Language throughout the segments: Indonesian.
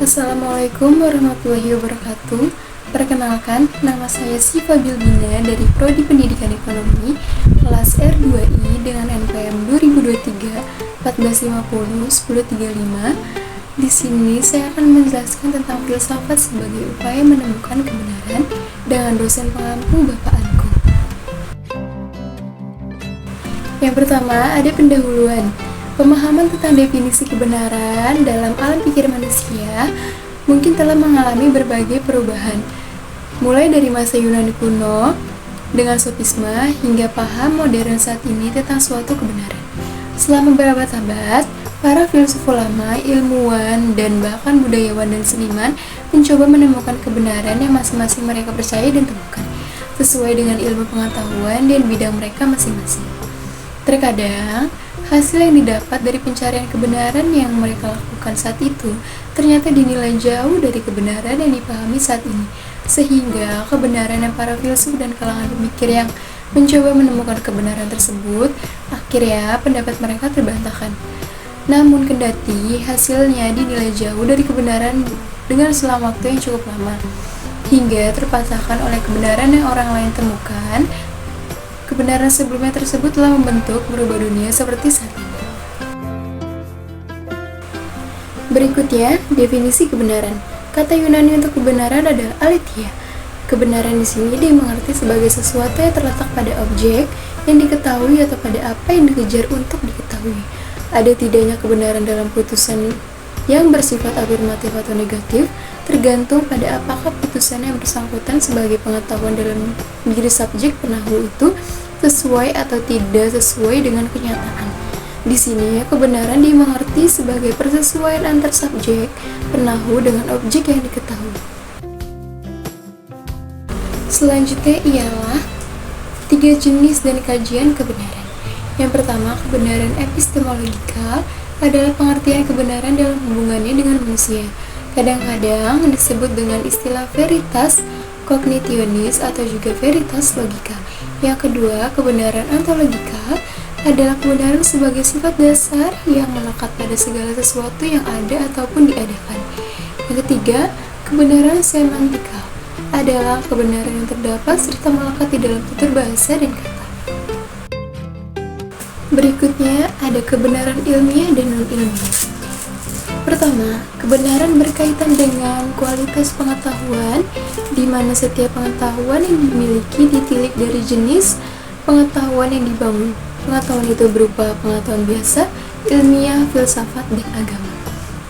Assalamualaikum warahmatullahi wabarakatuh. Perkenalkan, nama saya Siva Bilbina dari Prodi Pendidikan Ekonomi kelas R2I dengan NPM 2023 1450 1035. Di sini saya akan menjelaskan tentang filsafat sebagai upaya menemukan kebenaran dengan dosen pengampu Bapak Anku. Yang pertama, ada pendahuluan. Pemahaman tentang definisi kebenaran dalam alam pikir manusia mungkin telah mengalami berbagai perubahan, mulai dari masa Yunani kuno dengan sofisme hingga paham modern saat ini tentang suatu kebenaran. Selama berabad-abad, para filsuf ulama, ilmuwan, dan bahkan budayawan dan seniman mencoba menemukan kebenaran yang masing-masing mereka percaya dan temukan, sesuai dengan ilmu pengetahuan dan bidang mereka masing-masing. Terkadang, hasil yang didapat dari pencarian kebenaran yang mereka lakukan saat itu ternyata dinilai jauh dari kebenaran yang dipahami saat ini, sehingga kebenaran yang para filsuf dan kalangan pemikir yang mencoba menemukan kebenaran tersebut, akhirnya pendapat mereka terbantahkan. Namun kendati hasilnya dinilai jauh dari kebenaran dengan selang waktu yang cukup lama, hingga terpatahkan oleh kebenaran yang orang lain temukan, kebenaran sebelumnya tersebut telah membentuk merubah dunia seperti saat ini. Berikutnya, definisi kebenaran. Kata Yunani untuk kebenaran adalah aletheia. Kebenaran di sini dimengerti sebagai sesuatu yang terletak pada objek yang diketahui atau pada apa yang dikejar untuk diketahui. Ada tidaknya kebenaran dalam putusan yang bersifat afirmatif atau negatif tergantung pada apakah putusan yang bersangkutan sebagai pengetahuan dalam diri subjek penahu itu sesuai atau tidak sesuai dengan kenyataan. Di sini kebenaran dimengerti sebagai persesuaian antar subjek penahu dengan objek yang diketahui. Selanjutnya ialah 3 jenis dan kajian kebenaran. Yang pertama, kebenaran epistemologikal adalah pengertian kebenaran dalam hubungannya dengan manusia. Kadang-kadang disebut dengan istilah veritas kognitionis atau juga veritas logika. Yang kedua, kebenaran ontologikal adalah kebenaran sebagai sifat dasar yang melekat pada segala sesuatu yang ada ataupun diadakan. Yang ketiga, kebenaran semantikal adalah kebenaran yang terdapat serta melekat di dalam tutur bahasa dan kata. Berikutnya ada kebenaran ilmiah dan non-ilmiah. Pertama, kebenaran berkaitan dengan kualitas pengetahuan, di mana setiap pengetahuan yang dimiliki ditilik dari jenis pengetahuan yang dibangun. Pengetahuan itu berupa pengetahuan biasa, ilmiah, filsafat, dan agama.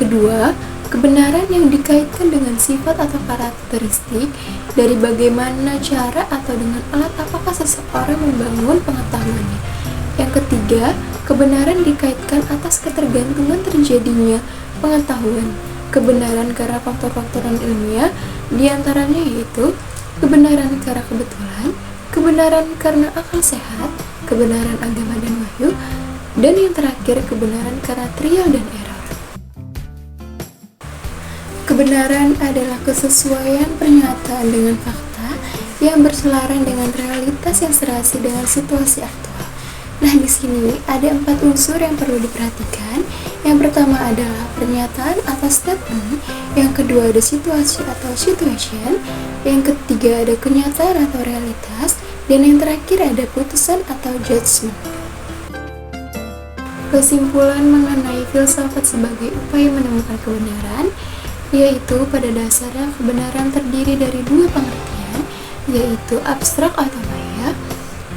Kedua, kebenaran yang dikaitkan dengan sifat atau karakteristik dari bagaimana cara atau dengan alat apakah seseorang membangun pengetahuannya. Yang ketiga, kebenaran dikaitkan atas ketergantungan terjadinya pengetahuan. Kebenaran karena faktor-faktor ilmiah diantaranya yaitu kebenaran karena kebetulan, kebenaran karena akal sehat, kebenaran agama dan wahyu, dan yang terakhir kebenaran karena trial dan error. Kebenaran adalah kesesuaian pernyataan dengan fakta yang berselaras dengan realitas yang serasi dengan situasi aktual. Nah, di sini ada 4 unsur yang perlu diperhatikan. Yang pertama adalah pernyataan atau statement, yang kedua ada situasi atau situation, yang ketiga ada kenyataan atau realitas, dan yang terakhir ada putusan atau judgment. Kesimpulan mengenai filsafat sebagai upaya menemukan kebenaran, yaitu pada dasarnya kebenaran terdiri dari 2 pengertian, yaitu abstrak atau maya,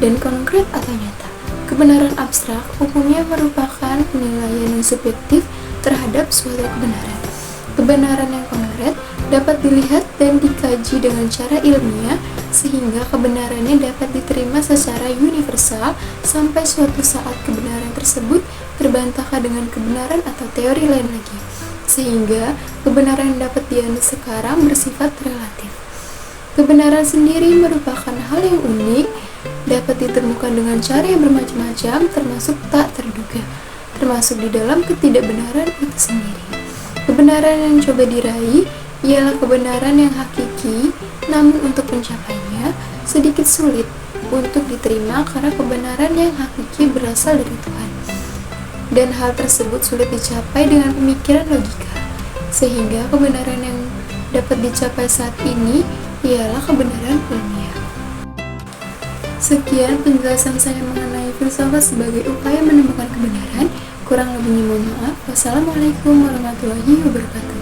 dan konkret atau nyata. Kebenaran abstrak umumnya merupakan penilaian yang subjektif terhadap suatu kebenaran. Kebenaran yang konkret dapat dilihat dan dikaji dengan cara ilmiah sehingga kebenarannya dapat diterima secara universal sampai suatu saat kebenaran tersebut terbantahkan dengan kebenaran atau teori lain lagi, sehingga kebenaran yang dapat dianut sekarang bersifat relatif. Kebenaran sendiri merupakan hal yang unik, dapat ditemukan dengan cara yang bermacam-macam termasuk tak terduga, termasuk di dalam ketidakbenaran itu sendiri. Kebenaran yang coba diraih ialah kebenaran yang hakiki, namun untuk mencapainya sedikit sulit untuk diterima karena kebenaran yang hakiki berasal dari Tuhan. Dan hal tersebut sulit dicapai dengan pemikiran logika. sehingga kebenaran yang dapat dicapai saat ini ialah kebenaran ilmiah. Sekian penjelasan saya mengenai filsafat sebagai upaya menemukan kebenaran. Kurang lebihnya mohon maaf. Wassalamualaikum warahmatullahi wabarakatuh.